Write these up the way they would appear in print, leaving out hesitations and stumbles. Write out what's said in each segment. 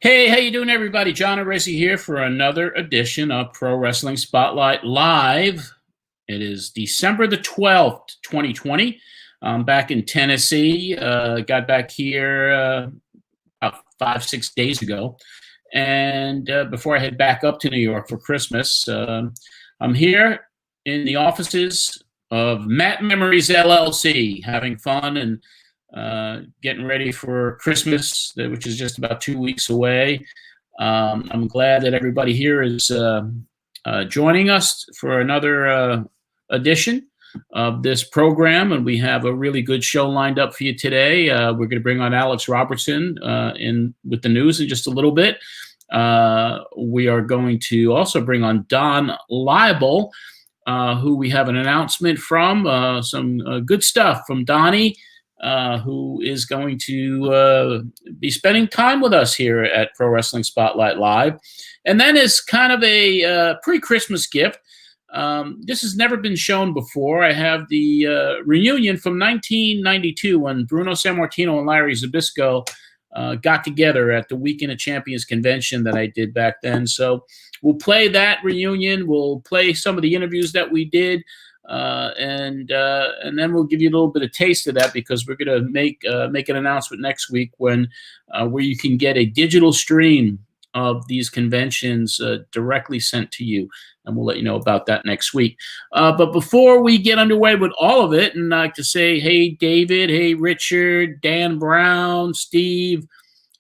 Hey, how you doing, everybody? John Aresi here for another edition of Pro Wrestling Spotlight Live. It is December the 12th, 2020. I'm back in Tennessee. Got back here about 5, 6 days ago. And before I head back up to New York for Christmas, I'm here in the offices of Matt Memories LLC, having fun and getting ready for Christmas, which is just about 2 weeks away. I'm glad that everybody here is joining us for another edition of this program, and we have a really good show lined up for you today. We're going to bring on Alex Robertson in with the news in just a little bit. We are going to also bring on Don Liable, who we have an announcement from, some good stuff from Donnie, who is going to be spending time with us here at Pro Wrestling Spotlight Live. And then as kind of a pre-Christmas gift, this has never been shown before. I have the reunion from 1992 when Bruno Sammartino and Larry Zbyszko got together at the Weekend of Champions convention that I did back then. So we'll play that reunion. We'll play some of the interviews that we did. And then we'll give you a little bit of taste of that, because we're going to make an announcement next week when where you can get a digital stream of these conventions directly sent to you, and we'll let you know about that next week. But before we get underway with all of it, and I'd like to say, hey David, hey Richard, Dan Brown, Steve,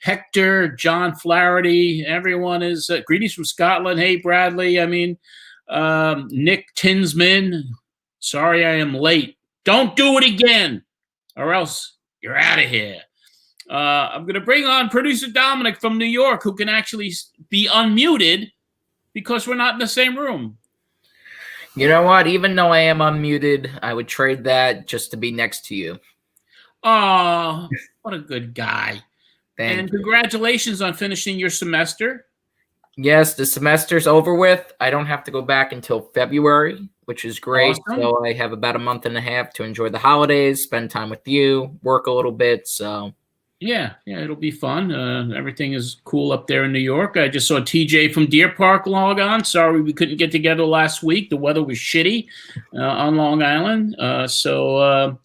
Hector, John Flaherty, everyone is greetings from Scotland. Hey Bradley, Nick Tinsman. Sorry I am late. Don't do it again, or else you're out of here. I'm going to bring on producer Dominic from New York, who can actually be unmuted because we're not in the same room. You know what? Even though I am unmuted, I would trade that just to be next to you. Oh, what a good guy. Thank and you. Congratulations on finishing your semester. Yes, the semester's over with. I don't have to go back until February, which is great. Awesome. So I have about a month and a half to enjoy the holidays, spend time with you, work a little bit. So yeah, it'll be fun. Everything is cool up there in New York. I just saw TJ from Deer Park log on. Sorry we couldn't get together last week. The weather was shitty on Long Island. So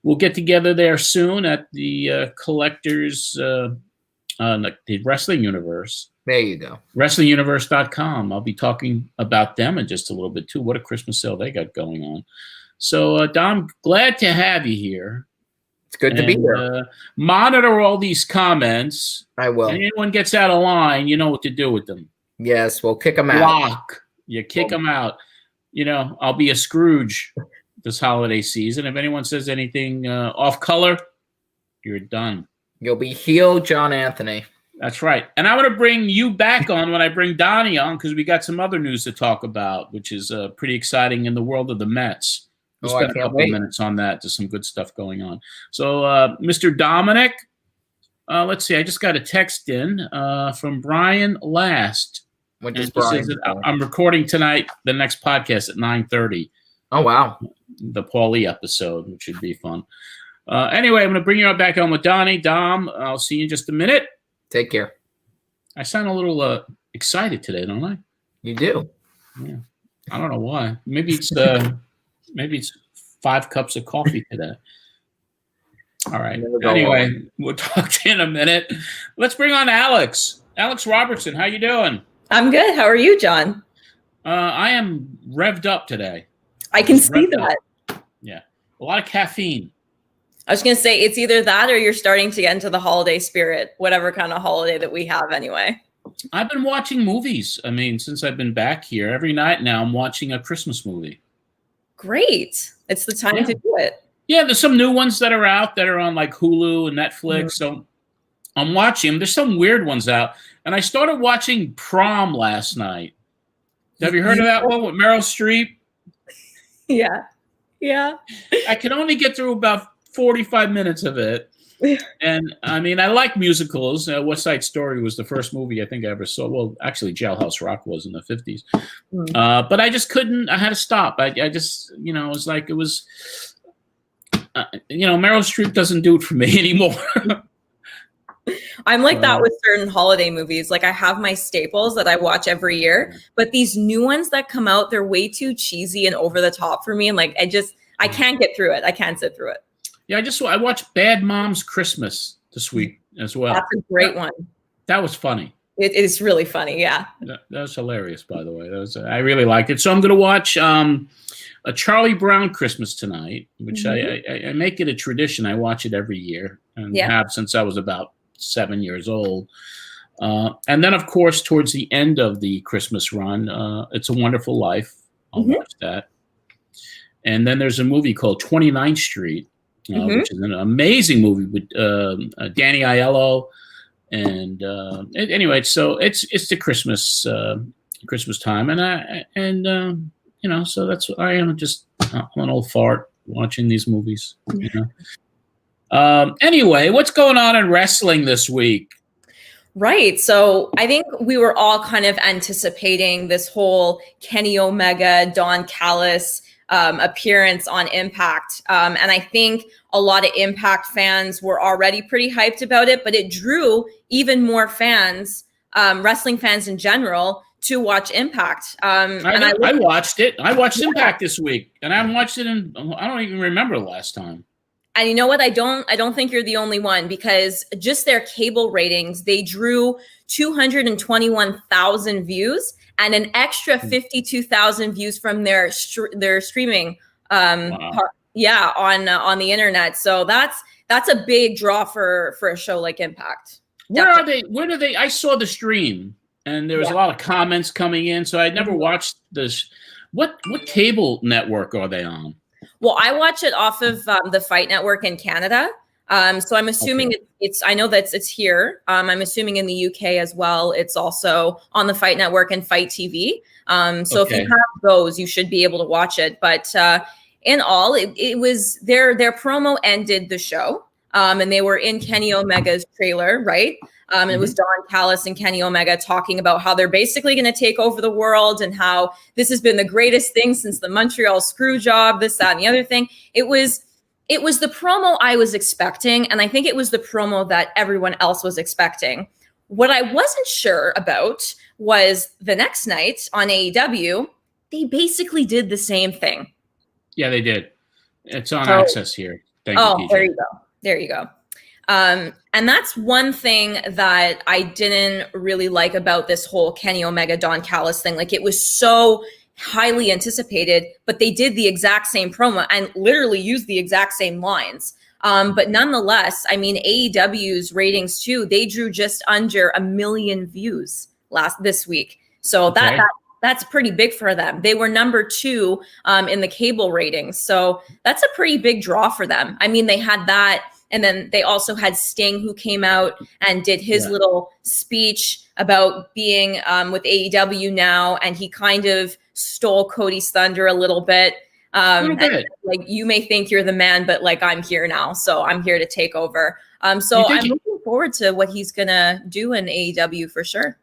we'll get together there soon at the Collectors, the Wrestling Universe. there you go. WrestlingUniverse.com. I'll be talking about them in just a little bit too. What a Christmas sale they got going on. So, Dom, glad to have you here. It's good to be here. Monitor all these comments. I will. If anyone gets out of line, you know what to do with them. Yes, we'll kick them out. Block. You kick them out. I'll be a Scrooge this holiday season. If anyone says anything off color, you're done. You'll be heel John Anthony. That's right. And I'm going to bring you back on when I bring Donnie on, because we got some other news to talk about, which is pretty exciting in the world of the Mets. We'll spend a couple of minutes on that. There's some good stuff going on. So, Mr. Dominic, let's see. I just got a text in from Brian Last. What does Brian say? I'm recording tonight, the next podcast at 9:30. Oh, wow. The Paulie episode, which should be fun. Anyway, I'm going to bring you back on with Donnie. Dom, I'll see you in just a minute. Take care. I sound a little excited today, don't I? You do. Yeah. I don't know why. Maybe it's 5 cups of coffee today. All right. Anyway, we'll talk to you in a minute. Let's bring on Alex. Alex Robertson, how you doing? I'm good. How are you, John? I am revved up today. I can see that. Yeah. A lot of caffeine. I was going to say, it's either that or you're starting to get into the holiday spirit, whatever kind of holiday that we have anyway. I've been watching movies. Since I've been back here, every night now I'm watching a Christmas movie. Great. It's the time to do it. Yeah, there's some new ones that are out that are on like Hulu and Netflix. Mm-hmm. So I'm watching them. There's some weird ones out. And I started watching Prom last night. Have you heard of that one with Meryl Streep? Yeah. Yeah. I could only get through about 45 minutes of it. And I like musicals. West Side Story was the first movie I think I ever saw. Well, actually, Jailhouse Rock was in the 50s. But I just couldn't. I had to stop. I just, it was like it was, Meryl Streep doesn't do it for me anymore. I'm like that with certain holiday movies. Like I have my staples that I watch every year, but these new ones that come out, they're way too cheesy and over the top for me. And like, I can't get through it. I can't sit through it. Yeah, I watched Bad Moms Christmas this week as well. That's a great one. That was funny. It is really funny. Yeah. That was hilarious, by the way. I really liked it. So I'm going to watch a Charlie Brown Christmas tonight, which I make it a tradition. I watch it every year and have since I was about 7 years old. And then, of course, towards the end of the Christmas run, It's a Wonderful Life. I'll watch that. And then there's a movie called 29th Street, which is an amazing movie with Danny Aiello. And anyway, so it's the Christmas time, and you know, so that's I am just I'm an old fart watching these movies. You know. Anyway, what's going on in wrestling this week? Right. So I think we were all kind of anticipating this whole Kenny Omega, Don Callis appearance on Impact. And I think a lot of Impact fans were already pretty hyped about it, but it drew even more fans, wrestling fans in general, to watch Impact. I watched it. I watched Impact this week, and I haven't watched it in, I don't even remember the last time. And you know what? I don't think you're the only one, because just their cable ratings, they drew 221,000 views and an extra 52,000 views from their streaming on the internet. So that's a big draw for a show like Impact. Where are they? Where do they? I saw the stream, and there was a lot of comments coming in. So I never watched this. What cable network are they on? Well, I watch it off of the Fight Network in Canada. So I'm assuming it's. I know that it's here. I'm assuming in the UK as well. It's also on the Fight Network and Fight TV. So if you have those, you should be able to watch it. But in all, it was their promo ended the show. And they were in Kenny Omega's trailer, right? It was Don Callis and Kenny Omega talking about how they're basically going to take over the world and how this has been the greatest thing since the Montreal screw job, this, that, and the other thing. It was the promo I was expecting, and I think it was the promo that everyone else was expecting. What I wasn't sure about was the next night on AEW, they basically did the same thing. Yeah, they did. It's on Access here. Thank you, TJ. There you go. And that's one thing that I didn't really like about this whole Kenny Omega, Don Callis thing. Like, it was so highly anticipated, but they did the exact same promo and literally used the exact same lines. But nonetheless, I mean, AEW's ratings too, they drew just under 1 million views this week. So that's pretty big for them. They were number 2 in the cable ratings. So that's a pretty big draw for them. I mean, they had that. And then they also had Sting, who came out and did his little speech about being with AEW now. And he kind of stole Cody's thunder a little bit. And, like, you may think you're the man, but like, I'm here now. So I'm here to take over. So I'm looking forward to what he's going to do in AEW for sure.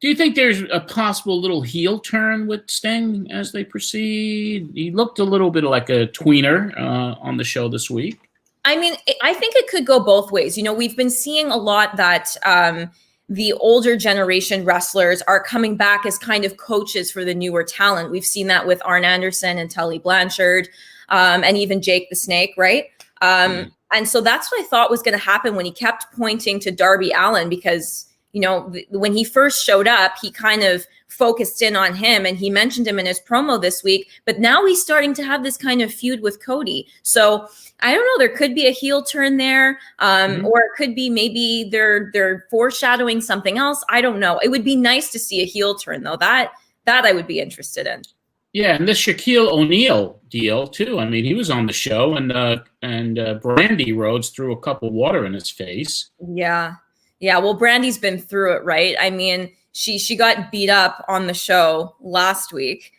Do you think there's a possible little heel turn with Sting as they proceed? He looked a little bit like a tweener on the show this week. I mean, I think it could go both ways. You know, we've been seeing a lot that the older generation wrestlers are coming back as kind of coaches for the newer talent. We've seen that with Arn Anderson and Tully Blanchard and even Jake the Snake, right? And so that's what I thought was going to happen when he kept pointing to Darby Allin, because, you know, when he first showed up, he kind of focused in on him and he mentioned him in his promo this week, but now he's starting to have this kind of feud with Cody. So I don't know, there could be a heel turn there, or it could be maybe they're foreshadowing something else. I don't know. It would be nice to see a heel turn though. That I would be interested in. Yeah, and this Shaquille O'Neal deal too. I mean, he was on the show, and Brandy Rhodes threw a cup of water in his face. Yeah. Well, Brandy's been through it, right? I mean, she got beat up on the show last week.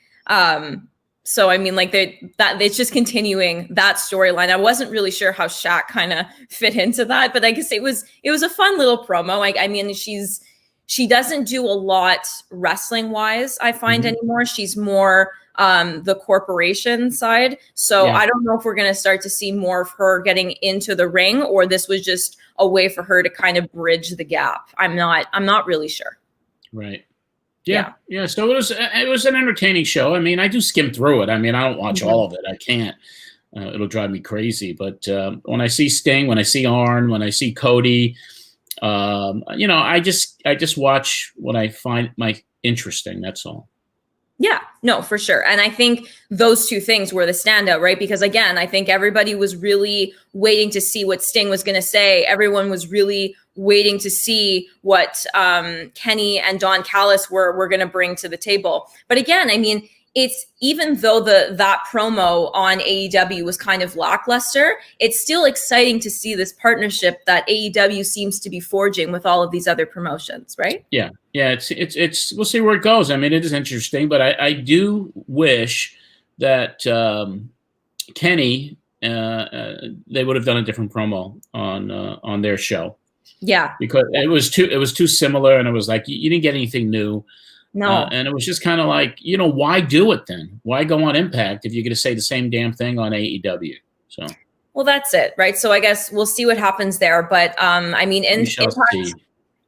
So I mean, like that it's just continuing that storyline. I wasn't really sure how Shaq kind of fit into that, but I guess it was a fun little promo. Like, I mean, she doesn't do a lot wrestling wise, I find anymore. She's more the corporation side. So Yeah. I don't know if we're going to start to see more of her getting into the ring, or this was just a way for her to kind of bridge the gap. I'm not really sure. Right. Yeah. So it was an entertaining show. I mean, I do skim through it. I mean, I don't watch all of it. I can't. It'll drive me crazy. But when I see Sting, when I see Arn, when I see Cody, I just watch what I find interesting. That's all. Yeah, no, for sure. And I think those two things were the standout, right? Because again, I think everybody was really waiting to see what Sting was going to say. Everyone was really waiting to see what Kenny and Don Callis were going to bring to the table. But again, I mean, it's even though that promo on AEW was kind of lackluster, it's still exciting to see this partnership that AEW seems to be forging with all of these other promotions, right? Yeah. It's we'll see where it goes. I mean, it is interesting, but I do wish that Kenny they would have done a different promo on their show. Yeah, because it was too similar, and it was like you didn't get anything new. no, And it was just kind of like, why do it then? Why go on Impact if you're going to say the same damn thing on AEW? So, well, that's it, right? So I guess we'll see what happens there. But I mean, we shall see.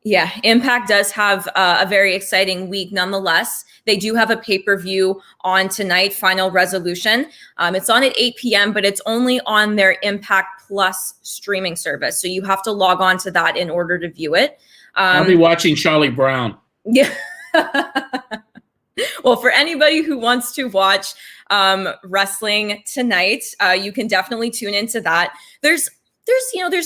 Yeah, Impact does have a very exciting week nonetheless. They do have a pay-per-view on tonight, Final Resolution. It's on at 8 p.m., but it's only on their Impact Plus streaming service. So you have to log on to that in order to view it. I'll be watching Charlie Brown. Yeah. Well, for anybody who wants to watch wrestling tonight, you can definitely tune into that. There's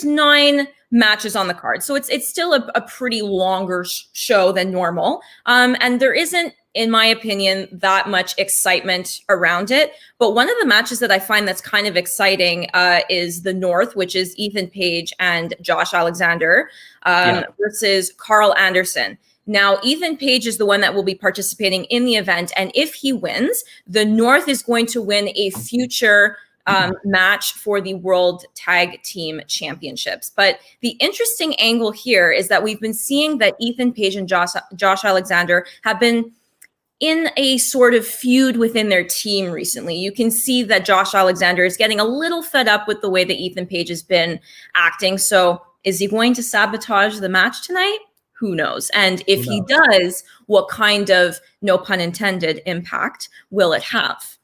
9 matches on the card, so it's still a pretty longer show than normal, and there isn't, in my opinion, that much excitement around it. But one of the matches that I find that's kind of exciting is the North, which is Ethan Page and Josh Alexander versus Carl Anderson. Now, Ethan Page is the one that will be participating in the event, and if he wins, the North is going to win a future match for the World Tag Team Championships. But the interesting angle here is that we've been seeing that Ethan Page and Josh Alexander have been in a sort of feud within their team recently. You can see that Josh Alexander is getting a little fed up with the way that Ethan Page has been acting. So is he going to sabotage the match tonight? Who knows? And if he does, what kind of, no pun intended, impact will it have?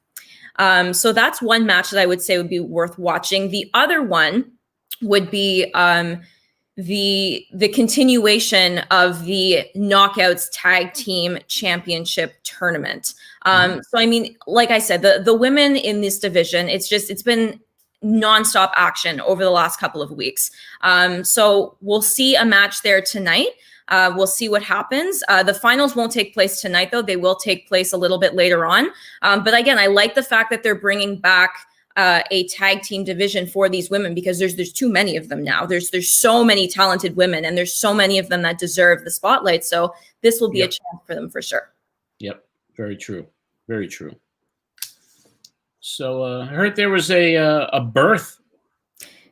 So that's one match that I would say would be worth watching. The other one would be the continuation of the Knockouts Tag Team Championship Tournament. So I mean, like I said, the women in this division, it's been nonstop action over the last couple of weeks. So we'll see a match there tonight. We'll see what happens. The finals won't take place tonight, though. They will take place a little bit later on. But again, I like the fact that they're bringing back a tag team division for these women, because there's too many of them now. There's so many talented women, and there's so many of them that deserve the spotlight. So this will be a chance for them for sure. Yep. Very true. Very true. So I heard there was a birth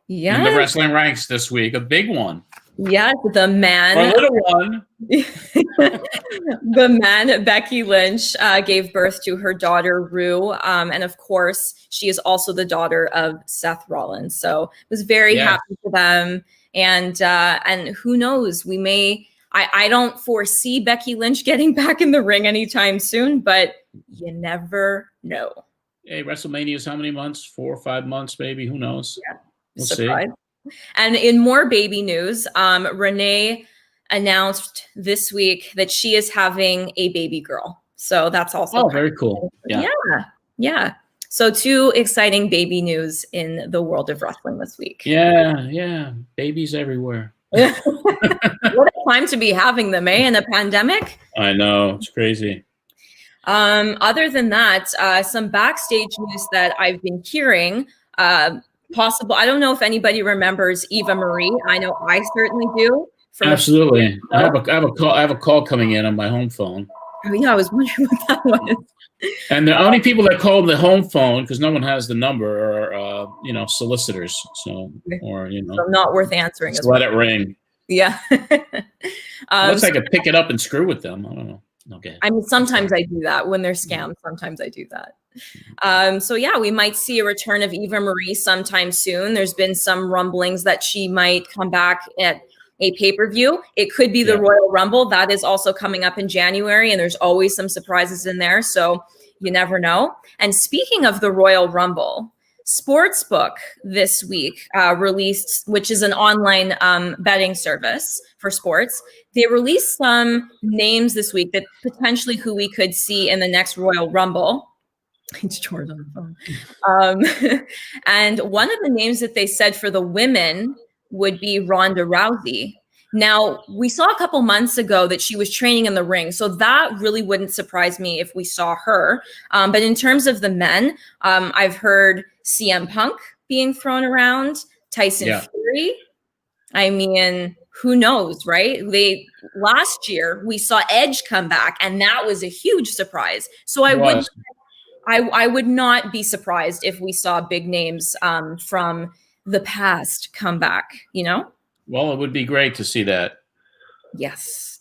in the wrestling ranks this week, a big one. Yes, the man. A little one. The man, Becky Lynch, gave birth to her daughter, Rue. And of course, she is also the daughter of Seth Rollins. So I was very happy for them. And who knows, we may, I don't foresee Becky Lynch getting back in the ring anytime soon, but you never know. Hey, WrestleMania is how many months? 4 or 5 months, maybe. Who knows? Yeah. We'll Surprise. see. And in more baby news, Renee announced this week that she is having a baby girl. So that's also very cool. Yeah. So 2 exciting baby news in the world of wrestling this week. Yeah. Babies everywhere. What a time to be having them, in a pandemic. I know. It's crazy. Other than that, some backstage news that I've been hearing, possible. I don't know if anybody remembers Eva Marie. I know I certainly do. Absolutely. I have a call coming in on my home phone. Oh yeah, I was wondering what that was. And the only people that call the home phone, because no one has the number, are solicitors. So so not worth answering. Just let it ring. Yeah. Unless I could pick it up and screw with them. I don't know. Okay. I mean, sometimes I do that when they're scams. Sometimes I do that. So yeah, we might see a return of Eva Marie sometime soon. There's been some rumblings that she might come back at a pay-per-view. It could be the Royal Rumble. That is also coming up in January, and there's always some surprises in there. So you never know. And speaking of the Royal Rumble, Sportsbook this week released, which is an online betting service for sports. They released some names this week that potentially who we could see in the next Royal Rumble. It's George on the phone. And one of the names that they said for the women would be Ronda Rousey. Now, we saw a couple months ago that she was training in the ring, so that really wouldn't surprise me if we saw her. But in terms of the men, I've heard CM Punk being thrown around, Tyson Fury. I mean, who knows, right? Last year we saw Edge come back, and that was a huge surprise. So I would not be surprised if we saw big names from the past come back, you know? Well, it would be great to see that. Yes.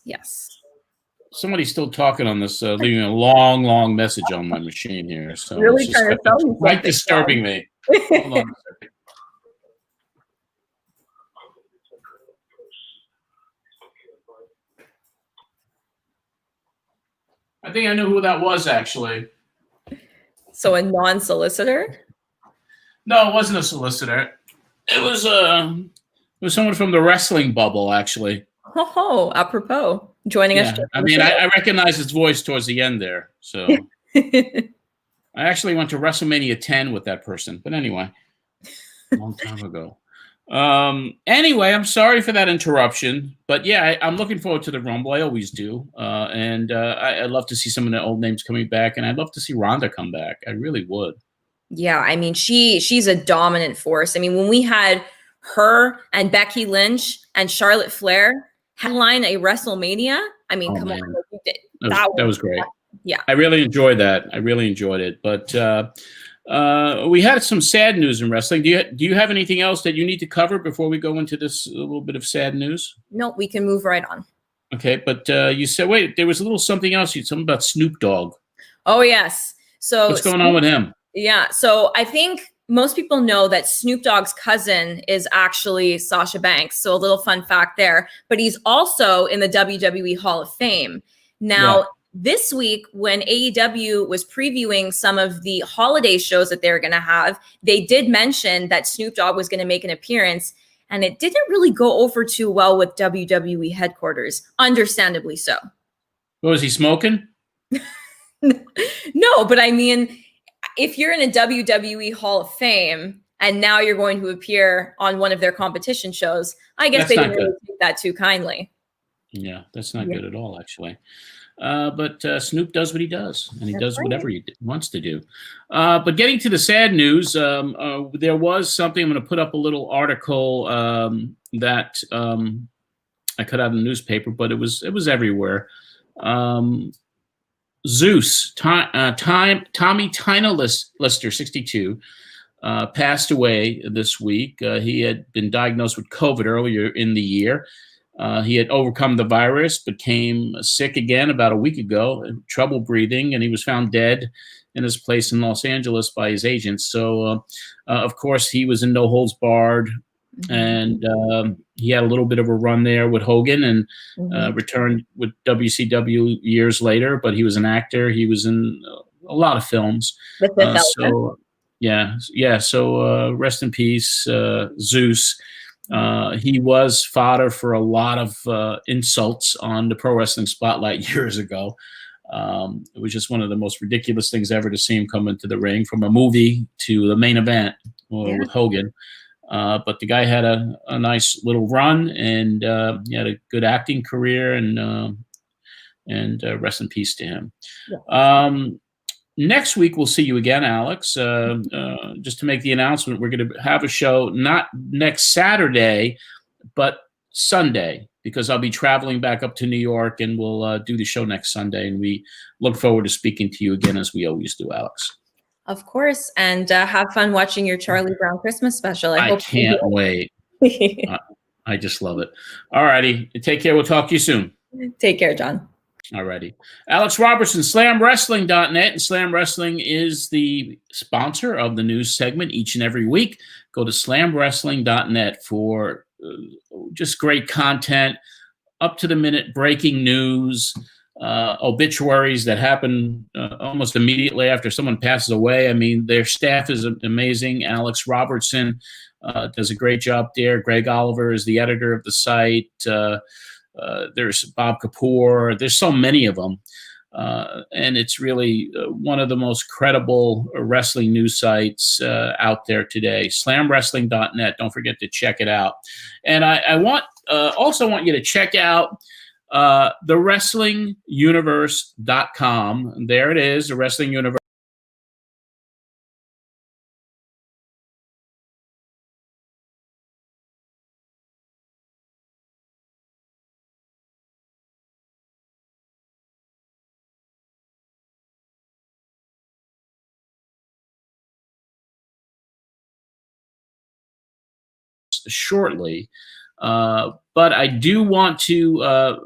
Somebody's still talking on this, leaving a long message on my machine here. So really it's trying to tell you quite disturbing me. Hold on a second. I think I knew who that was, actually. So a non-solicitor? No, it wasn't a solicitor. It was someone from the wrestling bubble, actually. Oh, apropos, joining us. I mean, I recognize his voice towards the end there. So I actually went to WrestleMania 10 with that person. But anyway, a long time ago. Anyway, I'm sorry for that interruption. But yeah, I'm looking forward to the Rumble. I always do. And I'd love to see some of the old names coming back. And I'd love to see Ronda come back. I really would. Yeah, I mean, she's a dominant force. I mean, when we had her and Becky Lynch and Charlotte Flair headline a WrestleMania, I mean, come on. That was great. Yeah. I really enjoyed that. I really enjoyed it. But we had some sad news in wrestling. Do you have anything else that you need to cover before we go into this little bit of sad news? No, we can move right on. Okay, but you said, wait, there was a little something else. Something about Snoop Dogg. Oh, yes. So what's going on with him? Yeah, so I think most people know that Snoop Dogg's cousin is actually Sasha Banks. So a little fun fact there. But he's also in the WWE Hall of Fame. Now, this week, when AEW was previewing some of the holiday shows that they're going to have, they did mention that Snoop Dogg was going to make an appearance. And it didn't really go over too well with WWE headquarters, understandably so. What, was he smoking? No, but I mean, if you're in a WWE Hall of Fame and now you're going to appear on one of their competition shows, I guess they didn't really take that too kindly. Yeah, that's not good at all, actually. But Snoop does what he does, and he does whatever he wants to do. But getting to the sad news, there was something. I'm going to put up a little article that I cut out of the newspaper, but it was everywhere. Zeus, Tommy Tina Lister, 62, passed away this week. He had been diagnosed with COVID earlier in the year. He had overcome the virus, became sick again about a week ago, trouble breathing, and he was found dead in his place in Los Angeles by his agents. So, of course, he was in No Holds Barred, and he had a little bit of a run there with Hogan and returned with WCW years later, but he was an actor. He was in a lot of films. So rest in peace, Zeus. He was fodder for a lot of insults on the Pro Wrestling Spotlight years ago. It was just one of the most ridiculous things ever to see him come into the ring, from a movie to the main event with Hogan. But the guy had a nice little run, and he had a good acting career, and rest in peace to him. Next week, we'll see you again, Alex. Just to make the announcement, we're going to have a show not next Saturday, but Sunday, because I'll be traveling back up to New York, and we'll do the show next Sunday. And we look forward to speaking to you again, as we always do, Alex. Of course. And have fun watching your Charlie Brown Christmas special. I can't wait. I just love it. All righty. Take care. We'll talk to you soon. Take care, John. Alrighty. Alex Robertson, SlamWrestling.net, and Slam Wrestling is the sponsor of the news segment each and every week. Go to SlamWrestling.net for just great content, up-to-the-minute breaking news, obituaries that happen almost immediately after someone passes away. I mean, their staff is amazing. Alex Robertson does a great job there. Greg Oliver is the editor of the site. There's Bob Kapoor. There's so many of them. And it's really one of the most credible wrestling news sites out there today. SlamWrestling.net. Don't forget to check it out. And I also want you to check out thewrestlinguniverse.com. There it is, the Wrestling Universe. Shortly, but I do want to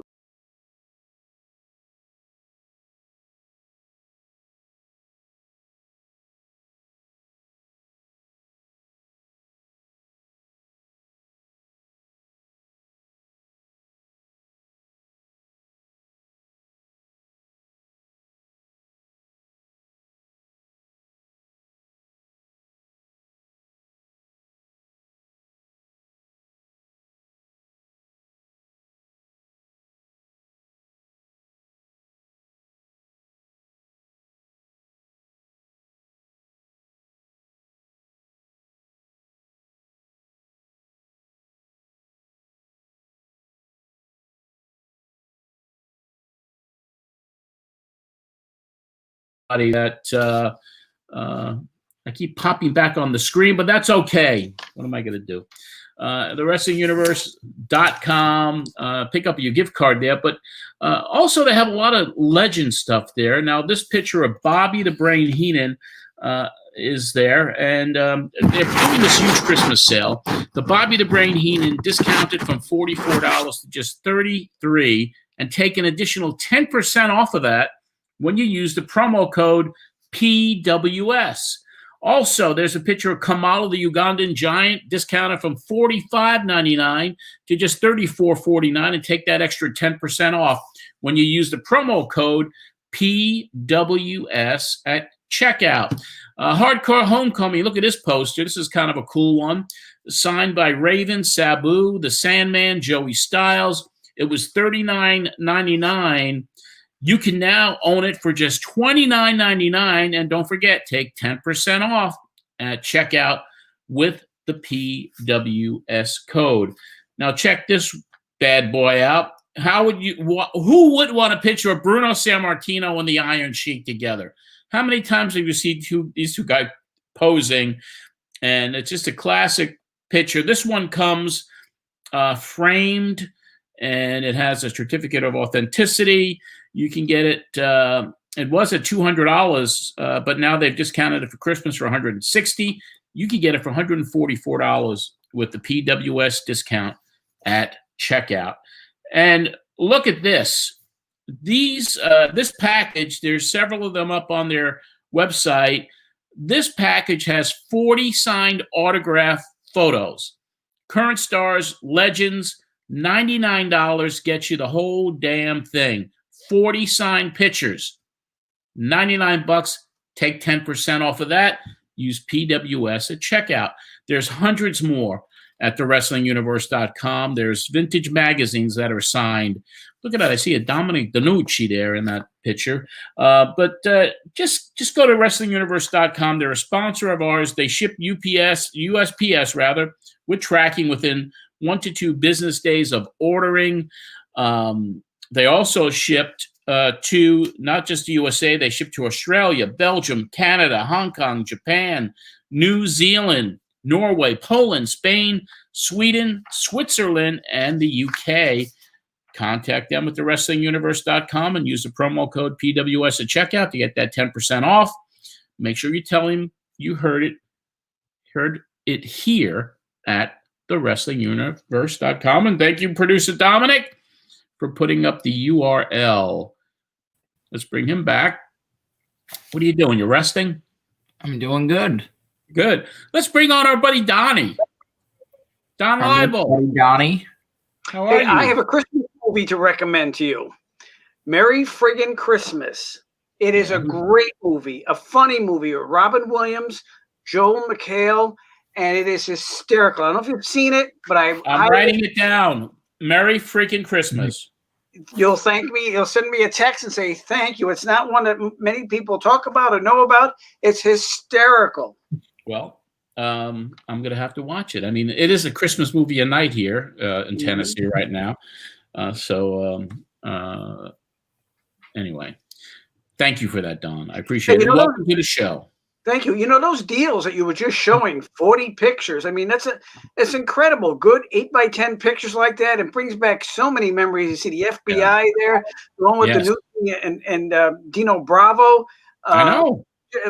that I keep popping back on the screen, but that's okay. What am I going to do? TheWrestlingUniverse.com. Pick up your gift card there. But also they have a lot of legend stuff there. Now, this picture of Bobby the Brain Heenan is there, and they're doing this huge Christmas sale. The Bobby the Brain Heenan discounted from $44 to just $33, and take an additional 10% off of that when you use the promo code PWS. Also, there's a picture of Kamala the Ugandan Giant, discounted from $45.99 to just $34.49, and take that extra 10% off when you use the promo code PWS at checkout. Hardcore Homecoming, look at this poster. This is kind of a cool one. Signed by Raven, Sabu, The Sandman, Joey Styles. It was $39.99. You can now own it for just $29.99. And don't forget, take 10% off at checkout with the PWS code. Now check this bad boy out. Who would want a picture of Bruno Sammartino and the Iron Sheik together? How many times have you seen these two guys posing? And it's just a classic picture. This one comes framed, and it has a certificate of authenticity. You can get it. It was at $200, but now they've discounted it for Christmas for $160. You can get it for $144 with the PWS discount at checkout. And look at this. This package, there's several of them up on their website. This package has 40 signed autograph photos. Current stars, legends, $99 gets you the whole damn thing. 40 signed pictures, $99. Take 10% off of that. Use PWS at checkout. There's hundreds more at thewrestlinguniverse.com. There's vintage magazines that are signed. Look at that. I see a Dominic DeNucci there in that picture. But just go to WrestlingUniverse.com. They're a sponsor of ours. They ship USPS rather, with tracking within 1 to 2 business days of ordering. They also shipped to not just the USA. They shipped to Australia, Belgium, Canada, Hong Kong, Japan, New Zealand, Norway, Poland, Spain, Sweden, Switzerland, and the UK. Contact them at thewrestlinguniverse.com and use the promo code PWS at checkout to get that 10% off. Make sure you tell him you heard it here at thewrestlinguniverse.com. And thank you, producer Dominic, for putting up the URL Let's bring him back. What are you doing? You're resting? I'm doing good. Good. Let's bring on our buddy Donnie. Don Liable. Donnie. How are you? I have a Christmas movie to recommend to you. Merry Friggin' Christmas. It is a great movie, a funny movie with Robin Williams, Joel McHale, and it is hysterical. I don't know if you've seen it, but I'm writing it down. Merry freaking Christmas. You'll thank me. You'll send me a text and say thank you. It's not one that many people talk about or know about. It's hysterical. Well, I'm going to have to watch it. I mean, it is a Christmas movie a night here in Tennessee right now. Anyway, thank you for that, Don. I appreciate it. Welcome to the show. Thank you. You know, those deals that you were just showing, 40 pictures. I mean, it's incredible. Good 8x10 pictures like that. It brings back so many memories. You see the FBI there, along with the new and Dino Bravo. I know.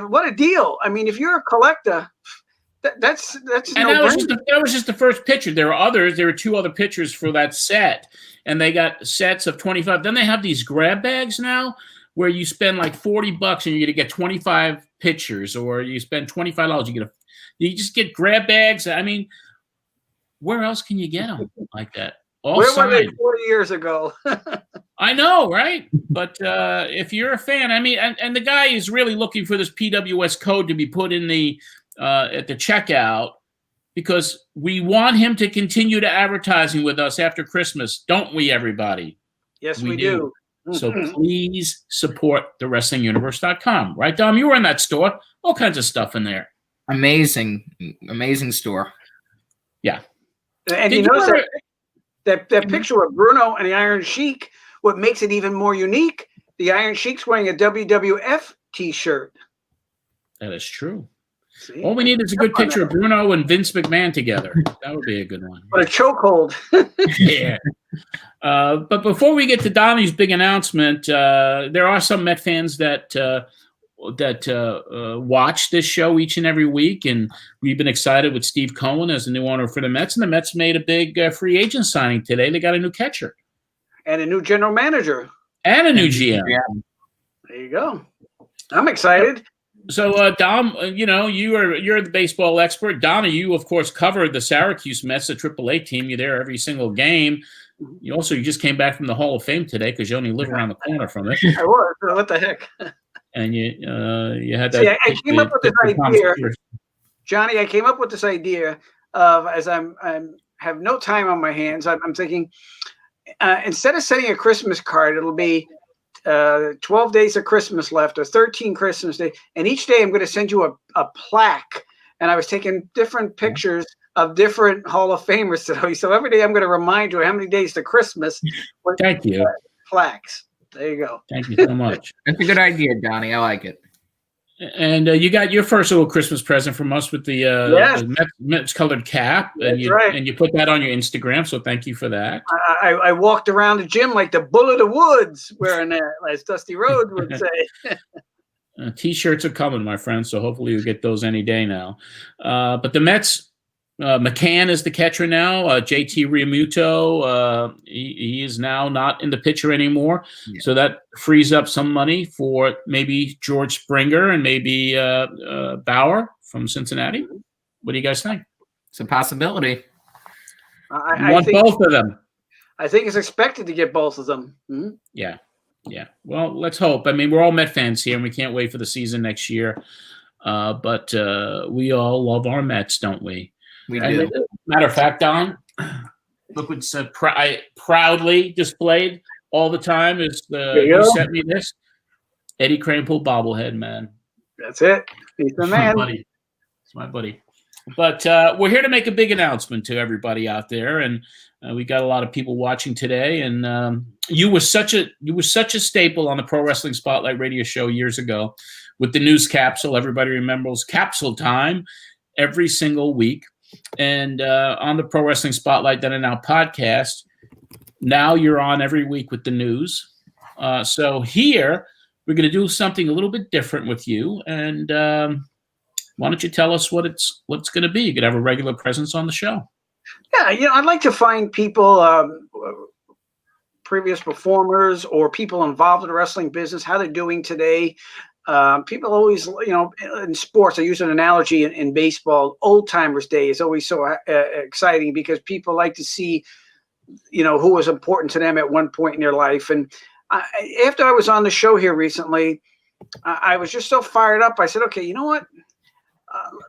What a deal. I mean, if you're a collector, that's and that was just the first picture. There were others. There were 2 other pictures for that set, and they got sets of 25. Then they have these grab bags now where you spend like $40 and you're going to get 25 pictures, or you spend $25, you just get grab bags. I mean, where else can you get them like that? Where were they 40 years ago? I know, right? But if you're a fan, I mean, and the guy is really looking for this PWS code to be put in the at the checkout, because we want him to continue to advertising with us after Christmas, don't we, everybody? Yes, we do. So please support thewrestlinguniverse.com. Right, Dom? You were in that store. All kinds of stuff in there. Amazing store. Yeah. And you notice that picture of Bruno and the Iron Sheik, what makes it even more unique, the Iron Sheik's wearing a WWF t-shirt. That is true. See? All we need is a good picture of Bruno and Vince McMahon together. That would be a good one. But a chokehold. Yeah. But before we get to Donnie's big announcement, there are some Met fans that watch this show each and every week, and we've been excited with Steve Cohen as the new owner for the Mets, and the Mets made a big free agent signing today. They got a new catcher. And a new general manager. And a new GM. Yeah. There you go. I'm excited. So, Dom, you're the baseball expert. Donna, you, of course, covered the Syracuse Mets, the AAA team. You're there every single game. You just came back from the Hall of Fame today because you only live around the corner from it. I was. What the heck? And you had that. See, I came up with this idea, Johnny. I came up with this idea of, as I'm have no time on my hands. I'm thinking instead of sending a Christmas card, it'll be 12 days of Christmas left, or 13 Christmas days, and each day I'm going to send you a plaque. And I was taking different pictures of different Hall of Famers today. So every day I'm going to remind you how many days to Christmas. Thank you. Plaques. There you go. Thank you so much. That's a good idea, Donnie. I like it. And you got your first little Christmas present from us with the Mets colored cap, and you put that on your Instagram. So thank you for that. I walked around the gym like the bull of the woods wearing that, as Dusty Rhodes would say. T-shirts are coming, my friend. So hopefully you get those any day now. But the Mets, McCann is the catcher now. JT Realmuto, he is now not in the picture anymore. Yeah. So that frees up some money for maybe George Springer and maybe Bauer from Cincinnati. What do you guys think? It's a possibility. I want both of them. I think it's expected to get both of them. Mm-hmm. Yeah. Well, let's hope. I mean, we're all Met fans here, and we can't wait for the season next year. But we all love our Mets, don't we? We do. Matter of fact, Don, look what's proudly displayed all the time is you sent me this Eddie Kranepool bobblehead, man. That's it. He's the man. It's my buddy. But we're here to make a big announcement to everybody out there, and we got a lot of people watching today. And you were such a staple on the Pro Wrestling Spotlight radio show years ago with the news capsule. Everybody remembers Capsule Time every single week. And on the Pro Wrestling Spotlight Then and Now podcast, now you're on every week with the news. So here we're going to do something a little bit different with you. And why don't you tell us what it's going to be? You could have a regular presence on the show. Yeah, I'd like to find people previous performers or people involved in the wrestling business, how they're doing today. People always, in sports, I use an analogy in baseball, old timers day is always so exciting because people like to see, who was important to them at one point in their life. And after I was on the show here recently, I was just so fired up. I said, okay, you know what?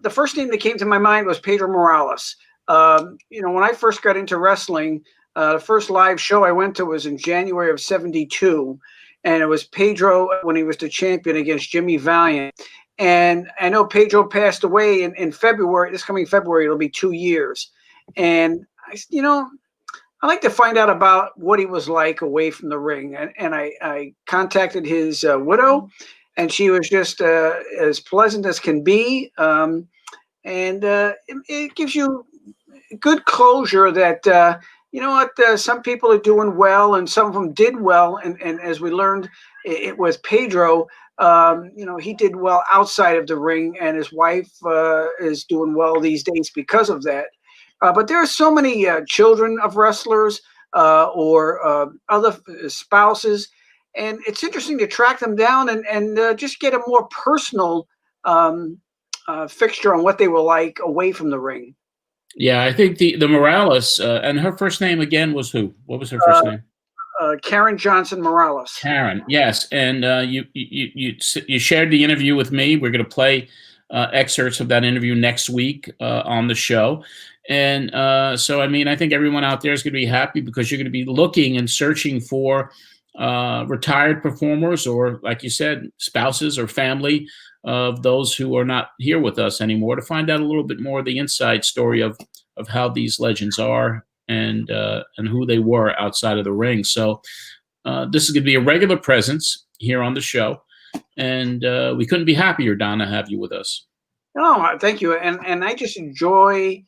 The first name that came to my mind was Pedro Morales. When I first got into wrestling, the first live show I went to was in January of '72. And it was Pedro when he was the champion against Jimmy Valiant. And I know Pedro passed away in February. This coming February, it'll be 2 years. And, I like to find out about what he was like away from the ring. And I contacted his widow, and she was just as pleasant as can be. It gives you good closure that, some people are doing well, and some of them did well. And as we learned, it was Pedro. He did well outside of the ring, and his wife is doing well these days because of that. But there are so many children of wrestlers or other spouses, and it's interesting to track them down and just get a more personal fixture on what they were like away from the ring. Yeah, I think the Morales, and her first name again was who? What was her first name? Karen Johnson Morales. Karen, yes. And you shared the interview with me. We're going to play excerpts of that interview next week on the show. And so, I think everyone out there is going to be happy because you're going to be looking and searching for retired performers or, like you said, spouses or family of those who are not here with us anymore to find out a little bit more of the inside story of how these legends are and who they were outside of the ring. So this is going to be a regular presence here on the show, and we couldn't be happier, Don, to have you with us. Oh, thank you. And I just enjoy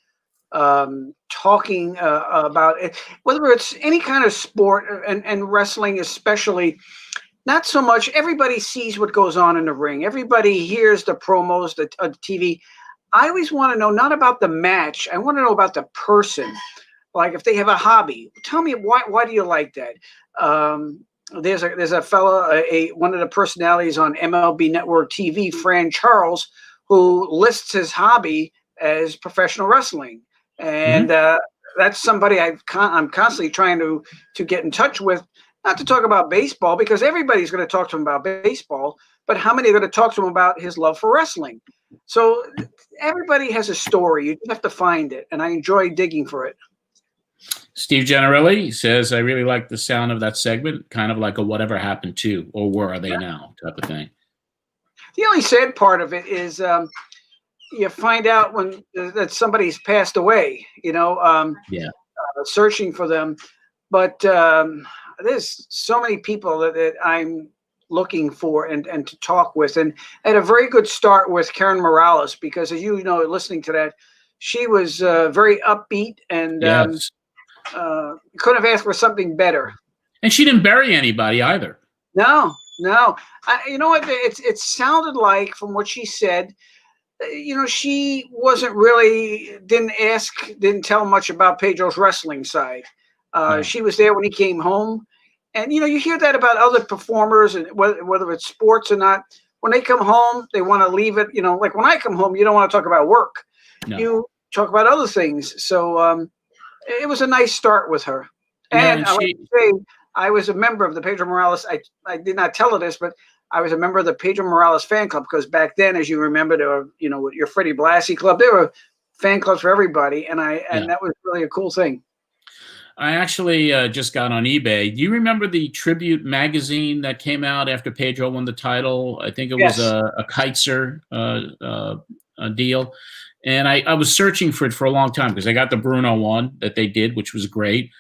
talking about it, whether it's any kind of sport and wrestling especially. Not so much. Everybody sees what goes on in the ring. Everybody hears the promos, the TV. I always want to know not about the match. I want to know about the person. Like if they have a hobby, tell me why do you like that? There's a fella, one of the personalities on MLB Network TV, Fran Charles, who lists his hobby as professional wrestling, and that's somebody I'm constantly trying to get in touch with. Not to talk about baseball, because everybody's going to talk to him about baseball, but how many are going to talk to him about his love for wrestling? So everybody has a story. You just have to find it, and I enjoy digging for it. Steve Generelli says, I really like the sound of that segment, kind of like a whatever happened to, or where are they now type of thing. The only sad part of it is you find out when that somebody's passed away, searching for them. But there's so many people that I'm looking for and to talk with. And I had a very good start with Karen Morales because, as you know, listening to that, she was very upbeat and yes. Couldn't have asked for something better. And she didn't bury anybody either. No. You know what? It sounded like, from what she said, she wasn't really, didn't tell much about Pedro's wrestling side. She was there when he came home. And, you hear that about other performers, and whether it's sports or not. When they come home, they want to leave it. Like when I come home, you don't want to talk about work. No. You talk about other things. So it was a nice start with her. And I like to say, I was a member of the Pedro Morales. I did not tell her this, but I was a member of the Pedro Morales fan club, because back then, as you remember, there were, your Freddie Blassie club, there were fan clubs for everybody. And that was really a cool thing. I actually just got on eBay. Do you remember the tribute magazine that came out after Pedro won the title? I think it was a Kaiser deal. And I was searching for it for a long time because I got the Bruno one that they did, which was great.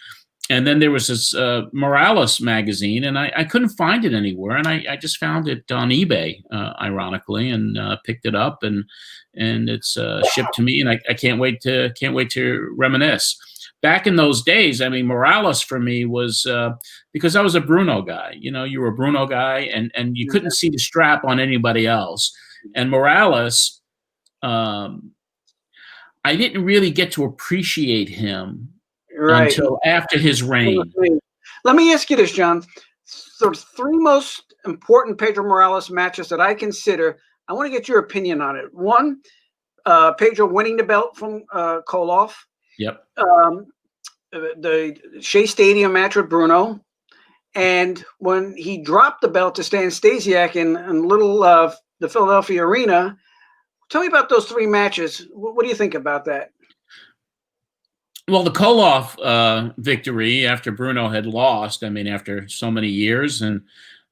And then there was this Morales magazine, and I couldn't find it anywhere. And I just found it on eBay, ironically, and picked it up, and it's shipped to me. And I can't wait to reminisce. Back in those days, Morales for me was because I was a Bruno guy. You were a Bruno guy, and you couldn't see the strap on anybody else. And Morales, I didn't really get to appreciate him until after his reign. Let me ask you this, John. So the three most important Pedro Morales matches that I consider, I want to get your opinion on it. One, Pedro winning the belt from Koloff. Yep. The Shea Stadium match with Bruno. And when he dropped the belt to Stan Stasiak in the Philadelphia Arena. Tell me about those three matches. What do you think about that? Well, the Koloff victory after Bruno had lost, I mean, after so many years, and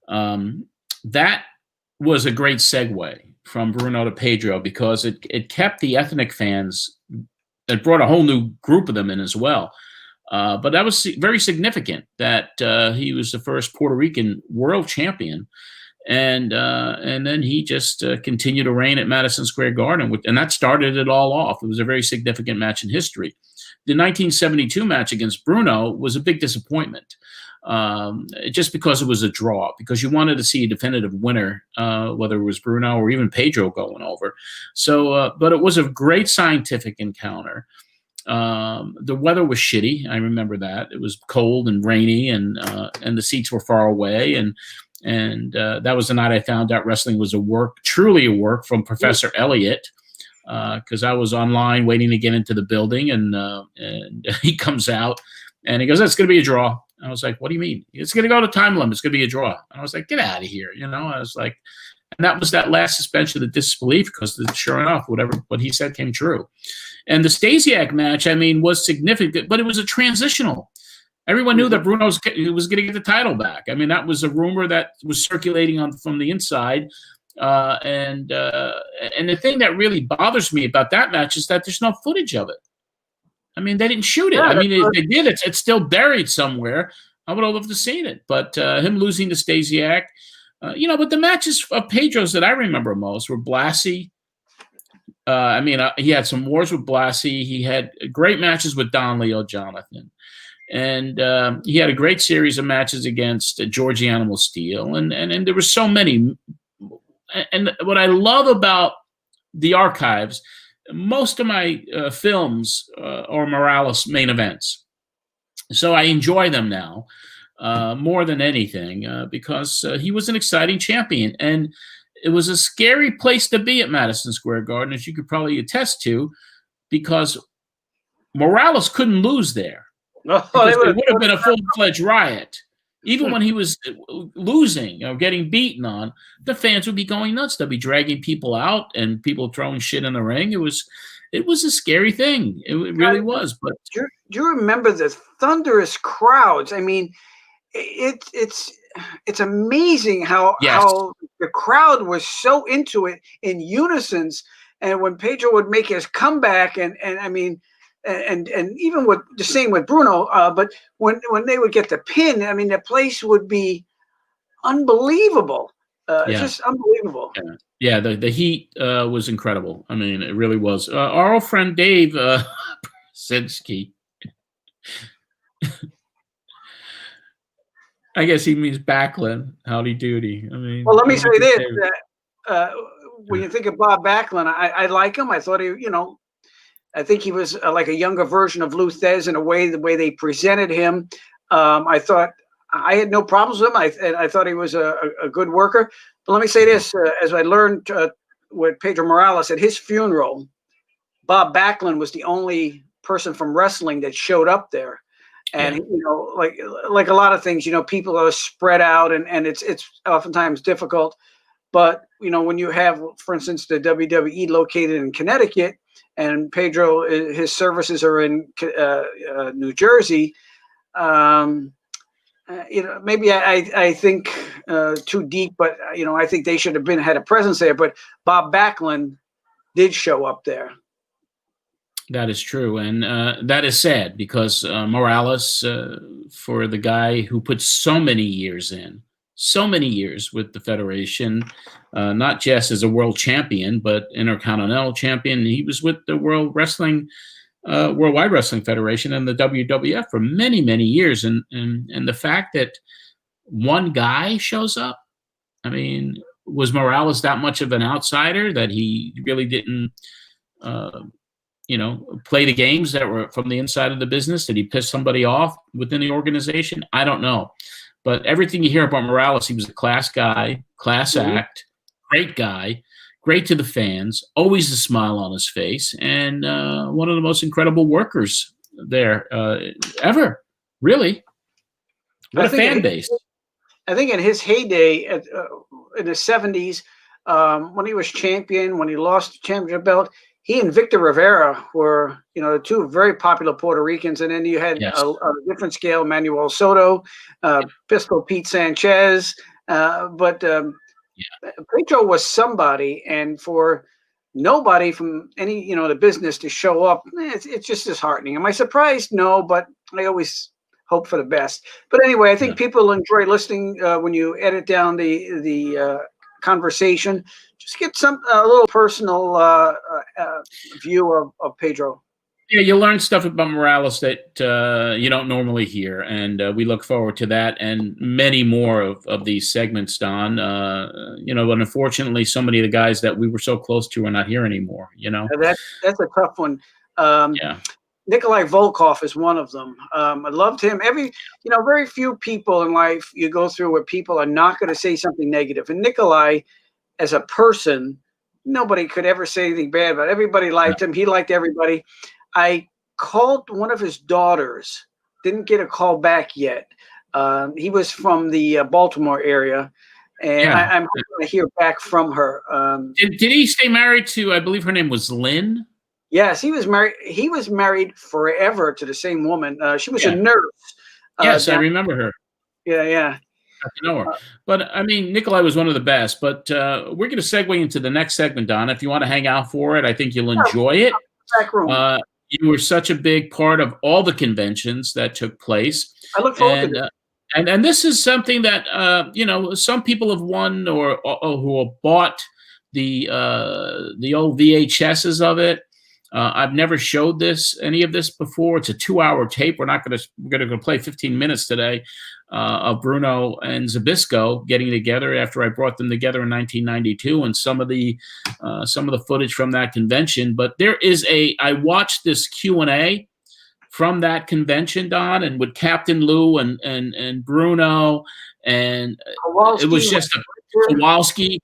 that was a great segue from Bruno to Pedro because it kept the ethnic fans. It brought a whole new group of them in as well. But that was very significant that he was the first Puerto Rican world champion. And then he just continued to reign at Madison Square Garden, and that started it all off. It was a very significant match in history. The 1972 match against Bruno was a big disappointment, just because it was a draw, because you wanted to see a definitive winner, whether it was Bruno or even Pedro going over. So, but it was a great scientific encounter. The weather was shitty. I remember that. It was cold and rainy, and the seats were far away, and that was the night I found out wrestling was truly a work from Professor Elliott, because I was online waiting to get into the building, and he comes out and he goes, "It's going to be a draw." I was like, "What do you mean? It's going to go to time limit. It's going to be a draw." And I was like, "Get out of here!" I was like, and that was that last suspension of disbelief, because sure enough, what he said came true. And the Stasiak match, I mean, was significant, but it was a transitional. Everyone knew that Bruno was going to get the title back. I mean, that was a rumor that was circulating from the inside. And the thing that really bothers me about that match is that there's no footage of it. I mean, they didn't shoot it. I mean, they did. It's still buried somewhere. I would have loved to seen it. But him losing to Stasiak, but the matches of Pedro's that I remember most were Blassie. He had some wars with Blassie. He had great matches with Don Leo Jonathan. And he had a great series of matches against Georgie Animal Steel. And there were so many. And what I love about the archives, most of my films are Morales main events. So I enjoy them now more than anything because he was an exciting champion. And it was a scary place to be at Madison Square Garden, as you could probably attest to, because Morales couldn't lose there. It would have been a full-fledged riot. Even when he was losing or getting beaten on, the fans would be going nuts. They'd be dragging people out and people throwing shit in the ring. It was a scary thing. It really was. But do you remember the thunderous crowds? I mean, it's amazing how the crowd was so into it in unison. And when Pedro would make his comeback, and I mean. And even with the same with Bruno, but when they would get the pin, I mean, the place would be unbelievable. Just unbelievable. Yeah, the heat was incredible. I mean, it really was. Our old friend Dave Sinsky, I guess he means Backlund. Howdy doody. I mean, well, let me say this: when you think of Bob Backlund, I like him. I thought I think he was like a younger version of Lou Thez in a way, the way they presented him. I thought I had no problems with him. I thought he was a good worker. But let me say this, as I learned with Pedro Morales at his funeral, Bob Backlund was the only person from wrestling that showed up there. And, like a lot of things, people are spread out and it's oftentimes difficult. But, when you have, for instance, the WWE located in Connecticut, and Pedro, his services are in New Jersey. Maybe I think too deep, but I think they should have had a presence there. But Bob Backlund did show up there. That is true, and that is sad because Morales, for the guy who put so many years with the Federation, not just as a world champion, but Intercontinental champion. He was with the Worldwide Wrestling Federation and the WWF for many, many years. And the fact that one guy shows up, I mean, was Morales that much of an outsider that he really didn't, play the games that were from the inside of the business? Did he piss somebody off within the organization? I don't know. But everything you hear about Morales, he was a class guy, class act, great guy, great to the fans, always a smile on his face, and one of the most incredible workers there ever. Really. What a fan base. I think in his heyday in the 70s, when he was champion, when he lost the championship belt, he and Victor Rivera were, the two very popular Puerto Ricans. And then you had a different scale, Manuel Soto, Pisco Pete Sanchez. But Pedro was somebody. And for nobody from any, the business to show up, it's just disheartening. Am I surprised? No, but I always hope for the best. But anyway, I think people enjoy listening when you edit down the conversation. Just get a little personal view of Pedro. Yeah, you learn stuff about Morales that you don't normally hear, and we look forward to that and many more of these segments, Don. But unfortunately, so many of the guys that we were so close to are not here anymore. That's a tough one. Nikolai Volkov is one of them. I loved him. Very few people in life you go through where people are not going to say something negative. And Nikolai, as a person, nobody could ever say anything bad about. Everybody liked him. He liked everybody. I called one of his daughters. Didn't get a call back yet. He was from the Baltimore area, and I'm hoping to hear back from her. Did he stay married to? I believe her name was Lynn. Yes, he was married. He was married forever to the same woman. She was a nurse. Yes, I remember her. Yeah. I know her. But I mean, Nikolai was one of the best. But we're going to segue into the next segment, Don. If you want to hang out for it, I think you'll enjoy it. Back room. You were such a big part of all the conventions that took place. I look forward to it. And this is something that some people have won or who have bought the old VHSs of it. I've never showed any of this before. It's a 2-hour tape. We're going to play 15 minutes today of Bruno and Zbyszko getting together after I brought them together in 1992, and some of the footage from that convention. But I watched this Q&A from that convention, Don, and with Captain Lou and Bruno, and Kowalski, it was just Kowalski,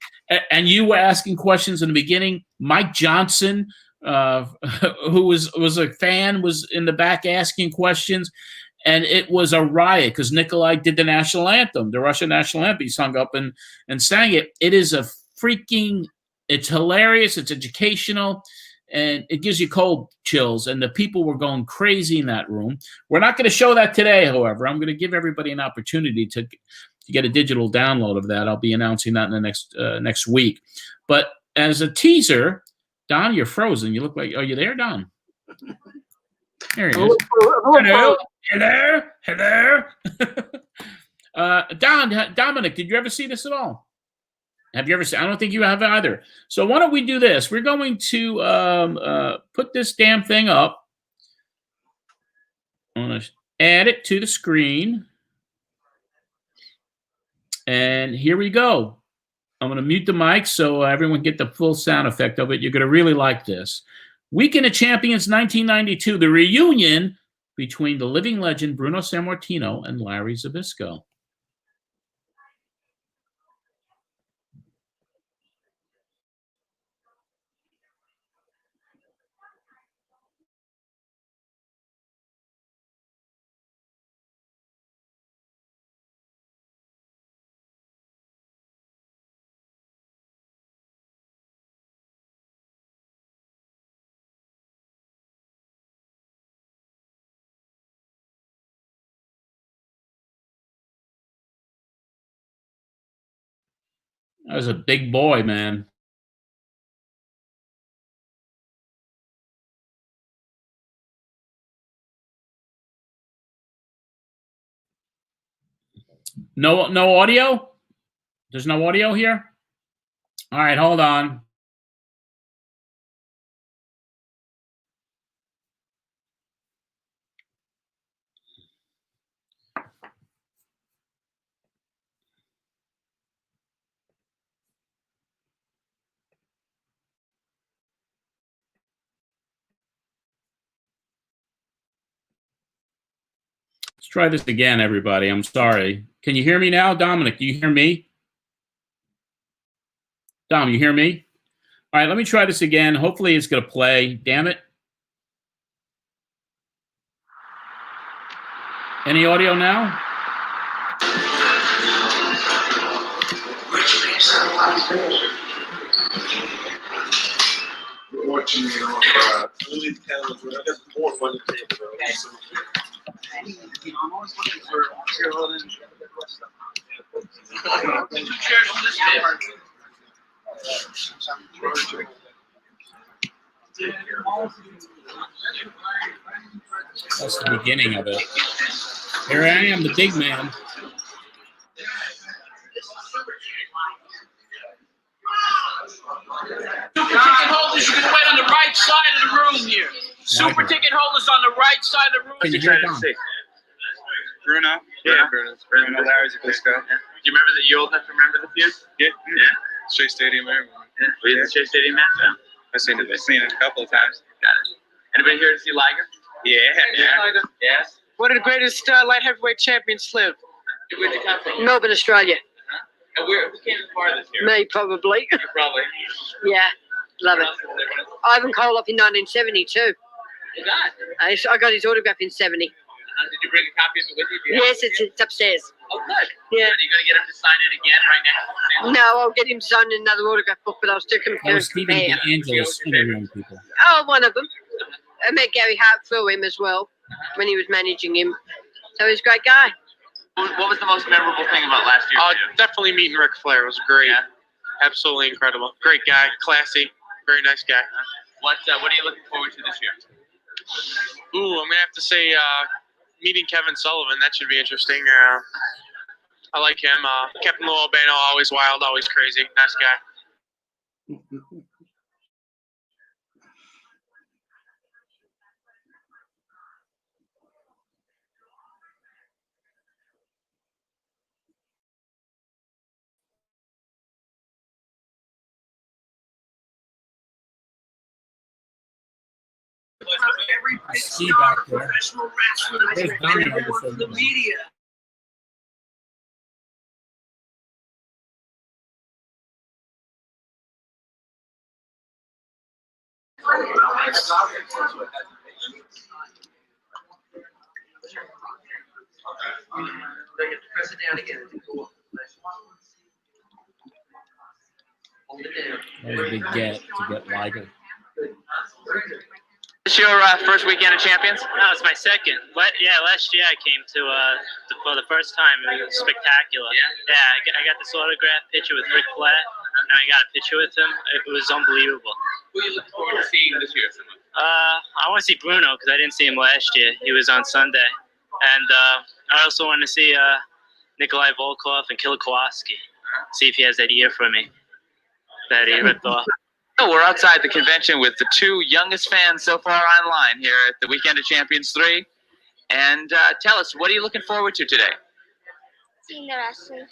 and you were asking questions in the beginning. Mike Johnson, who was a fan, was in the back asking questions, and it was a riot because Nikolai did the national anthem, the Russian national anthem. He sung up and sang it. It's hilarious, it's educational, and it gives you cold chills, and the people were going crazy in that room. We're not going to show that today, however. I'm going to give everybody an opportunity to get a digital download of that. I'll be announcing that in the next week. But as a teaser, Don, you're frozen. You look like, are you there, Don? There he is. Hello. Dominic, did you ever see this at all? Have you ever seen? I don't think you have either. So why don't we do this? We're going to put this damn thing up. I'm going to add it to the screen. And here we go. I'm going to mute the mic so everyone get the full sound effect of it. You're going to really like this. Weekend of Champions 1992, the reunion between the living legend Bruno Sammartino and Larry Zbyszko. That was a big boy, man. No audio? There's no audio here? All right, hold on. Let's try this again, everybody. I'm sorry. Can you hear me now? Dominic, do you hear me? Dom, you hear me? All right, let me try this again. Hopefully it's going to play. Damn it. Any audio now? Watching really tell us what I got more fun to take, bro. I'm always looking for shareholders. That's the beginning of it. Here I am, the big man. Super ticket holders, you can wait on the right side of the room here. Super ticket holders on the right side of the room. Can you hear it, Dom? Bruno? Bruno, Larry Zbyszko. Do you remember the old enough to remember the feud? Yeah. Shea Stadium, everyone. We had the Shea Stadium match. I've seen it a couple of times. Got it. Anybody here to see Liger? Yeah. Yes. One of the greatest light heavyweight champions lived. Where'd you come from? Melbourne, Australia. And who came to the bar this year? Me, probably. You probably. Yeah, love it. Ivan Koloff in 1972. You got it. I got his autograph in 70. Did you bring a copy of it with you? Do you have Yes, it's upstairs. Oh, good. Yeah. Are you going to get him to sign it again right now? No, I'll get him signed another autograph book, but I'll still That was Stephen DeAngelis interviewing people. Oh, one of them. I met Gary Hart through him as well when he was managing him. So he's a great guy. What was the most memorable thing about last year? Definitely meeting Ric Flair was great. Yeah. Absolutely incredible. Great guy, classy, very nice guy. What are you looking forward to this year? Ooh, I'm gonna have to say meeting Kevin Sullivan. That should be interesting. I like him. Captain Lou Albano, always wild, always crazy, nice guy. I see back there. There's Dominic over there. Press it down again. Hold it down. That was a big get to get Liable. This your first weekend of champions? No, it's my second. Last year I came to for the first time. It was spectacular. Yeah? I got this autograph picture with Ric Flair, and I got a picture with him. It was unbelievable. Who are you looking forward to seeing this year? I want to see Bruno because I didn't see him last year. He was on Sunday, and I also want to see Nikolai Volkov and Killer Kowalski. See if he has that ear for me that he ripped off. So we're outside the convention with the two youngest fans so far online here at the Weekend of Champions 3. And tell us, what are you looking forward to today? Seeing the wrestling.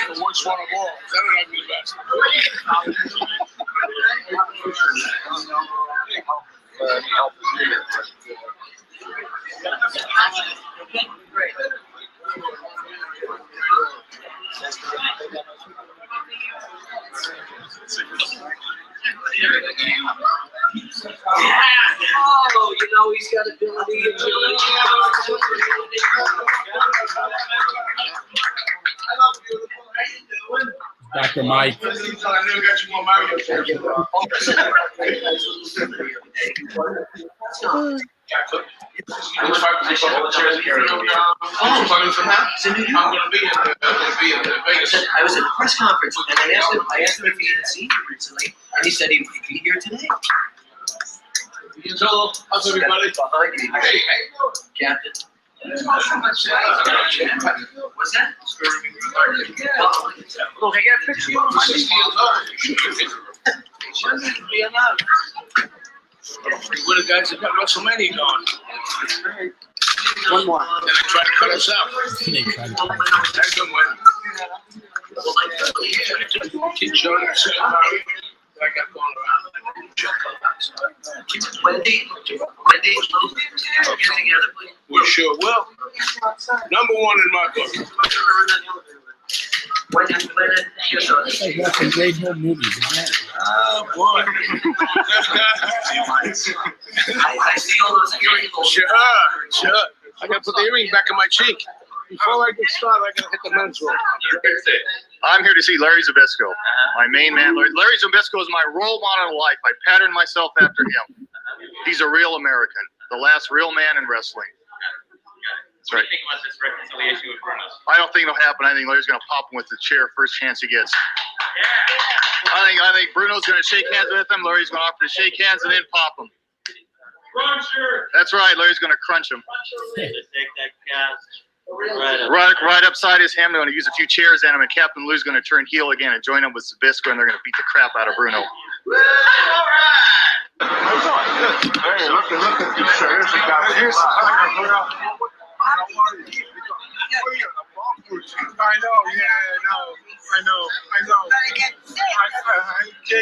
The worst one of all. That would be the best. Oh, you know he's got ability. Dr. Mike. I was at a press conference and I asked him if he had seen you recently, and he said he'd be here today. How's everybody? Hey, Captain. What's that? Look, I got a picture of We're the guys that got WrestleMania going. One more. And they try to cut us out. They tried to cut us out. That's the way. Keep showing us. I got going around. Wendy, We sure will. Number one in my book. It's like watching great home movies, isn't it? Oh, boy. I see all those earrings. Sure. I got to put the earring back in my cheek. Before I get started, I got to hit the men's room. I'm here to see Larry Zbyszko, my main man. Larry Zbyszko is my role model in life. I pattern myself after him. He's a real American, the last real man in wrestling. That's right. What do you think about this reconciliation with Bruno? I don't think it'll happen. I think Larry's going to pop him with the chair first chance he gets. I think Bruno's going to shake hands with him. Larry's going to offer to shake hands and then pop him. That's right. Larry's going to crunch him. Right upside his hand. They're going to use a few chairs at him, and Captain Lou's going to turn heel again and join him with Zbyszko, and they're going to beat the crap out of Bruno. Hey, look at these chairs. I know.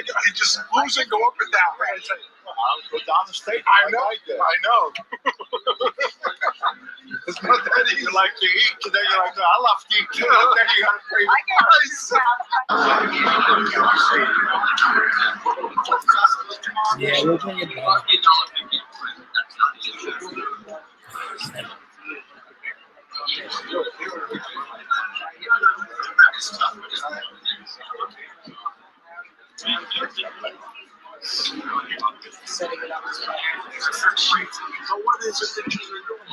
I just losing, go up and down. I'll go down the state. I know. It's not that you like to eat, and then you're like, I love to eat too. Then you got to pay the price. Yeah, we'll bring it back. So what is it that you're doing?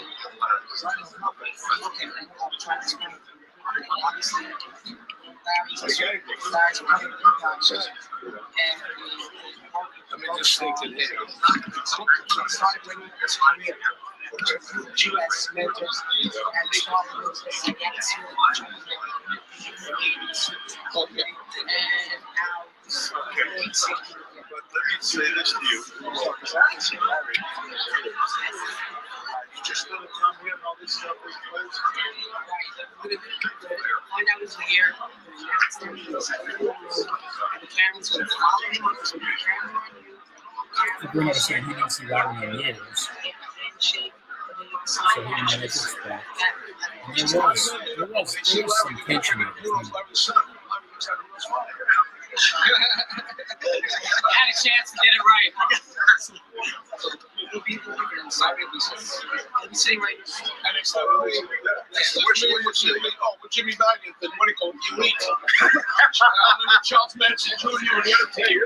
I know nothing. Okay, I'm trying to explain. Obviously, Larry's coming and Let me just think it here. started bringing this money US mentors and started those things like that. Okay. And now But let me say this to you. You just gonna come here and all this stuff is closed. When I was here, and the cameras would follow him up to the camera. Bruno was saying he didn't see Larry in years, so he didn't know what to expect. And there was some tension there between them. Had a chance to get it right. I'm sitting right here. And it's like, with Jimmy Baggins, then what do you call it? Elite. And then Charles Manson Jr. and the other team.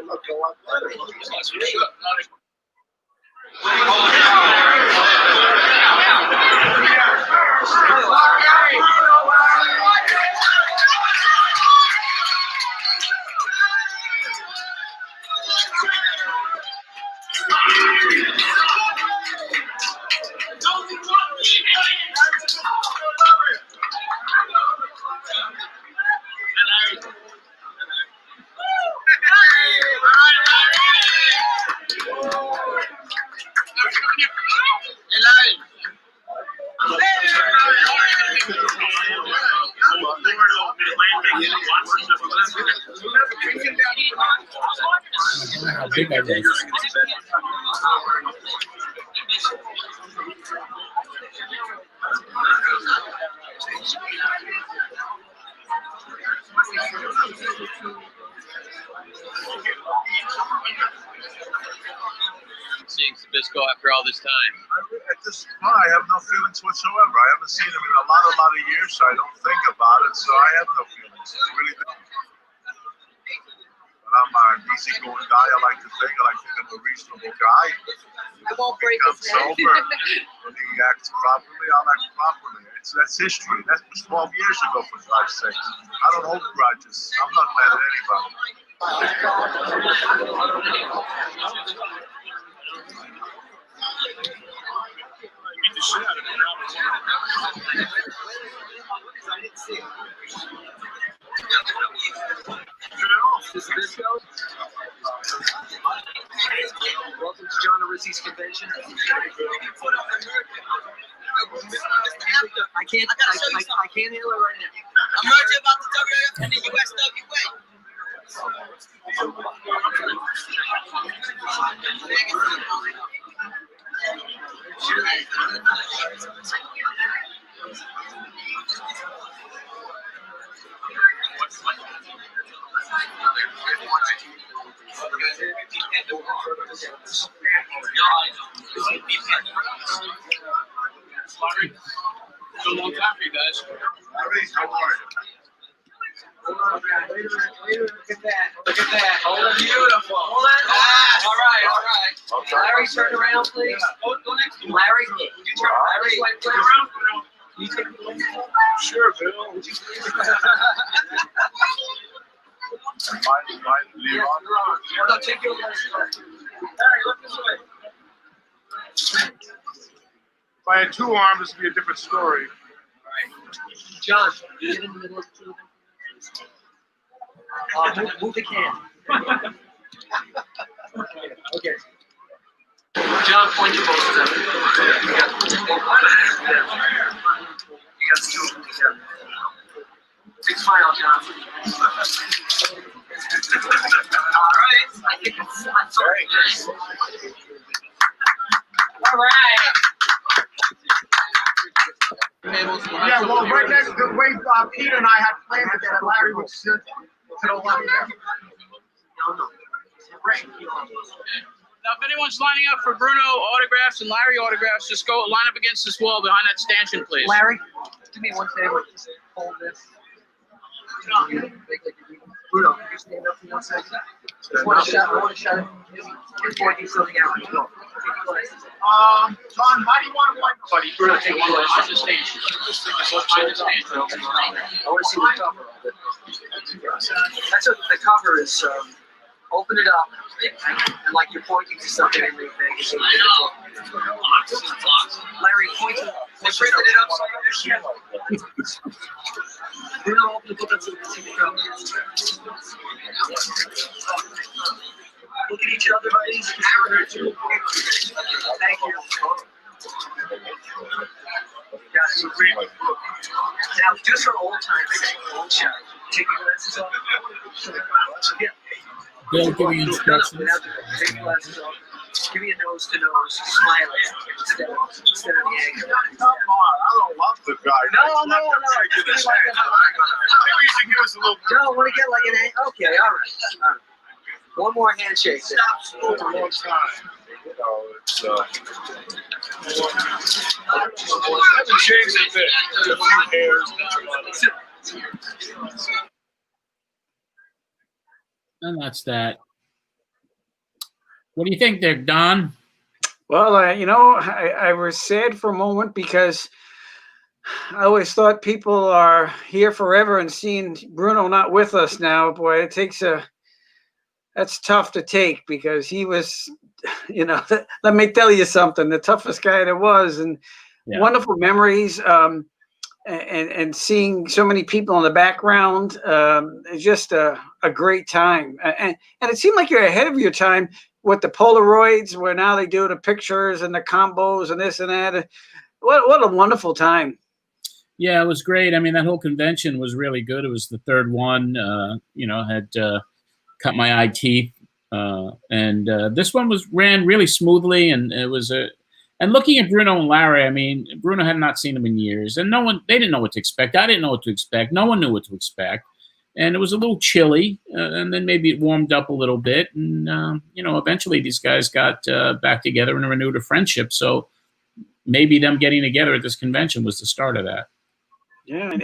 How big I was. Seeing Zbyszko after all this time. At this point, I have no feelings whatsoever. I haven't seen him in a lot of years, so I don't think about it. So I have no feelings. It's really good. But I'm an easygoing guy. I like to think I'm a reasonable guy. I won't break his neck. When he acts properly, I'll act properly. That's history. That was 12 years ago, for God's sake. I don't hold grudges. I'm not mad at anybody. Beat the shit out of him. Welcome to John Arizzi's convention. It's a long time for you guys. Look at that. Look at that. Oh, beautiful. All right. Larry, turn around, please. Larry, would you turn Larry's way, please? You take the way. Sure, Bill. No, take your place. Larry, look this way. If I had 2 arms, this would be a different story. John, you get in the middle of the two. Move the can. Okay. John, point to both of them. You got the 2 of them together. Big smile, John. All right. I think it's good. All right. Yeah, well, right next to the way Peter and I had planned it, that Larry would sit to the left. No. Right. Now, if anyone's lining up for Bruno autographs and Larry autographs, just go line up against this wall behind that stanchion, please. Larry, do me one favor. Just hold this. Bruno, can you stand up for 1 second? I want to shut it. Before you something out. Go. John, how do you want to wipe? Buddy, Bruno, take your place. Behind the stanchion. Behind the stanchion. I want to see the cover of it. That's what the cover is. Open it up, and like you're pointing to something in the thing. Larry, point to. They printed it up. Bruno, open the book up so we can see the cover. Look at each other, please. Thank you. Now, just for old time's sake, old shot. Take your glasses off. Yeah. Bill giving instructions. Take your glasses off. Give me a nose to nose, smiling instead of the anger. Come on, I don't love the guy. No. Maybe you should give us a little. No, I want to get like an egg. Okay, all right. One more handshake. Then. It's a long time. You know, it's haven't changed a bit. A few hairs. And that's that. What do you think there, Don? Well, I was sad for a moment because I always thought people are here forever, and seeing Bruno not with us now, boy, that's tough to take, because he was, let me tell you something, the toughest guy there was, and wonderful memories. And seeing so many people in the background, it's just a great time. And it seemed like you're ahead of your time with the Polaroids, where now they do the pictures and the combos and this and that. What a wonderful time. Yeah, it was great. I mean, that whole convention was really good. It was the third one, had cut my eye teeth. And this one ran really smoothly, and it was and looking at Bruno and Larry, I mean, Bruno had not seen them in years, and they didn't know what to expect. I didn't know what to expect. No one knew what to expect. And it was a little chilly, and then maybe it warmed up a little bit. And, eventually these guys got back together and renewed a friendship. So maybe them getting together at this convention was the start of that. Yeah, and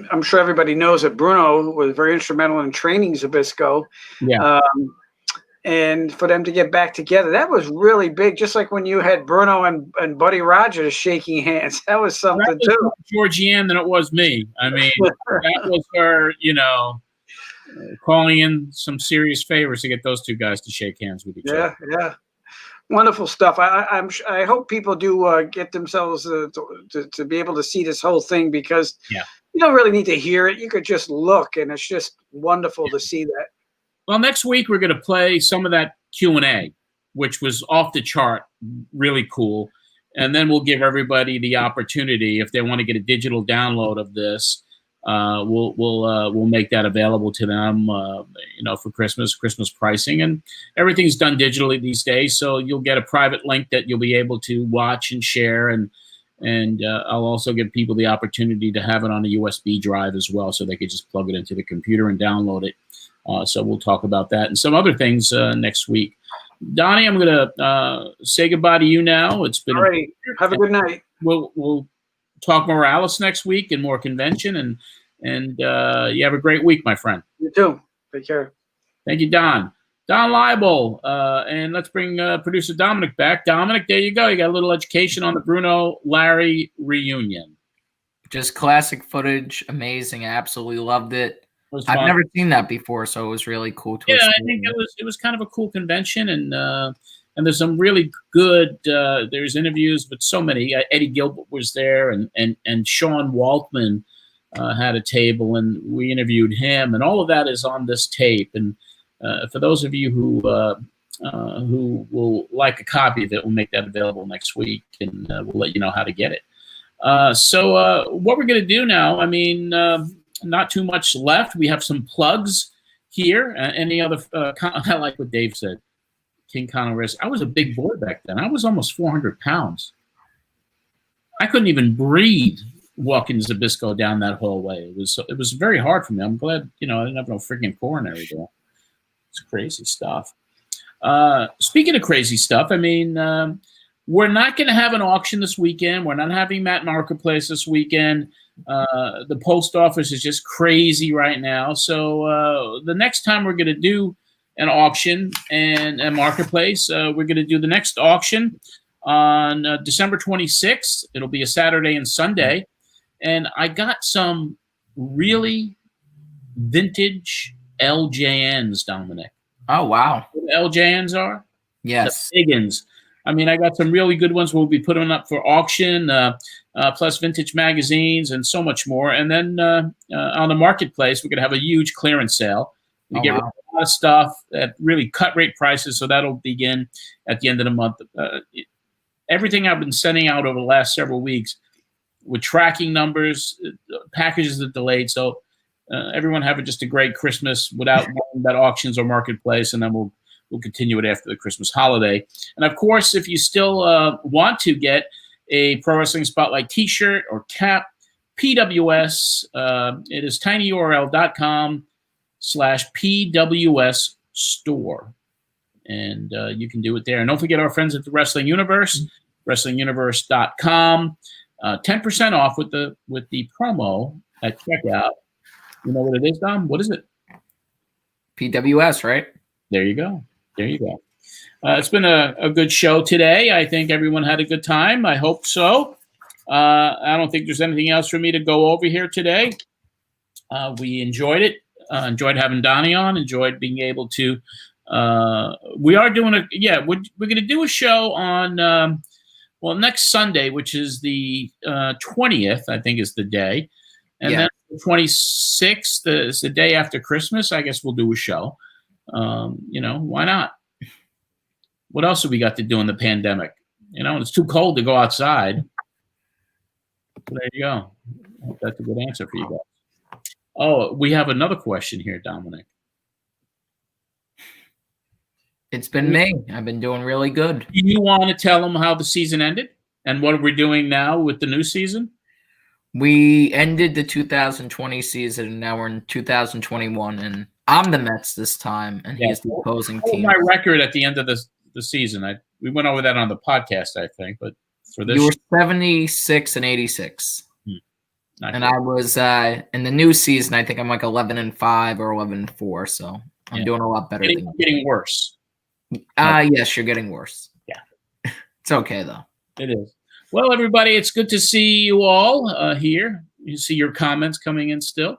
I'm sure everybody knows that Bruno was very instrumental in training Zbyszko. Yeah. And for them to get back together, that was really big. Just like when you had Bruno and Buddy Rogers shaking hands, that was something too. More Georgianne than it was me. I mean, that was her, calling in some serious favors to get those two guys to shake hands with each other. Yeah. Wonderful stuff. I hope people do get themselves to be able to see this whole thing, because you don't really need to hear it. You could just look, and it's just wonderful to see that. Well, next week we're going to play some of that Q&A, which was off the chart, really cool. And then we'll give everybody the opportunity, if they want to get a digital download of this, we'll make that available to them, for Christmas pricing, and everything's done digitally these days. So you'll get a private link that you'll be able to watch and share, and I'll also give people the opportunity to have it on a USB drive as well, so they could just plug it into the computer and download it. So we'll talk about that and some other things next week. Donnie, I'm going to say goodbye to you now. It's been all right. Have a good night. We'll talk more Alice next week and more convention, and you have a great week, my friend. You too. Take care. Thank you, Don Liable. And let's bring producer Dominic back. Dominic, there you go. You got a little education on the Bruno Larry reunion. Just classic footage. Amazing. I absolutely loved it. I've never seen that before, so it was really cool to I think it was kind of a cool convention, and there's some really good. There's interviews with so many. Eddie Gilbert was there, and Sean Waltman had a table, and we interviewed him, and all of that is on this tape. And for those of you who will like a copy of it, we'll make that available next week, and we'll let you know how to get it. So what we're going to do now, not too much left. We have some plugs here. Any other? I like what Dave said. King Conor. I was a big boy back then. I was almost 400 pounds. I couldn't even breathe walking Zbyszko down that hallway. It was very hard for me. I'm glad I didn't have no freaking coronary there. It's crazy stuff. Speaking of crazy stuff, we're not going to have an auction this weekend. We're not having Matt Marketplace this weekend. The post office is just crazy right now. So the next time we're going to do an auction and a marketplace, we're going to do the next auction on December 26th. It'll be a Saturday and Sunday. And I got some really vintage LJNs, Dominic. Oh, wow. You know what LJNs are? Yes. The Higgins. I got some really good ones. We'll be putting up for auction, plus vintage magazines and so much more. And then on the marketplace, we're going to have a huge clearance sale. We get rid of a lot of stuff at really cut rate prices. So that'll begin at the end of the month. Everything I've been sending out over the last several weeks with tracking numbers, packages that delayed. So everyone have just a great Christmas without worrying about auctions or marketplace. And then we'll continue it after the Christmas holiday. And of course, if you still want to get a Pro Wrestling Spotlight t-shirt or cap, PWS, it is tinyurl.com/PWS store. And you can do it there. And don't forget our friends at the Wrestling Universe, WrestlingUniverse.com. 10% off with the promo at checkout. You know what it is, Dom? What is it? PWS, right? There you go. It's been a good show today. I think everyone had a good time. I hope so. I don't think there's anything else for me to go over here today. We enjoyed it. Enjoyed having Donnie on. Enjoyed being able to. We are doing we're going to do a show on next Sunday, which is the 20th. I think is the day, and then the 26th is the day after Christmas. I guess we'll do a show. Why not? What else have we got to do in the pandemic? It's too cold to go outside. So there you go. I hope that's a good answer for you guys. Oh, we have another question here, Dominic. It's been me. I've been doing really good. Do you want to tell them how the season ended and what we're doing now with the new season? We ended the 2020 season, and now we're in 2021, and I'm the Mets this time, and he's the opposing team. My record at the end of the season, we went over that on the podcast, I think, but for this, you were 76 and 86, and I was in the new season. I think I'm like 11-5 or 11-4, so I'm doing a lot better. Getting worse. Yes, you're getting worse. Yeah, it's okay though. It is. Well, everybody, it's good to see you all here. You see your comments coming in still.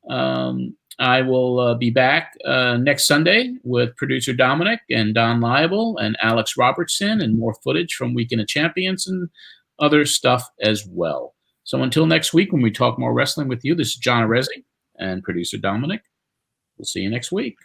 I will be back next Sunday with producer Dominic and Don Liable and Alex Robertson and more footage from Weekend of Champions and other stuff as well. So until next week when we talk more wrestling with you, this is John Arezzi and producer Dominic. We'll see you next week.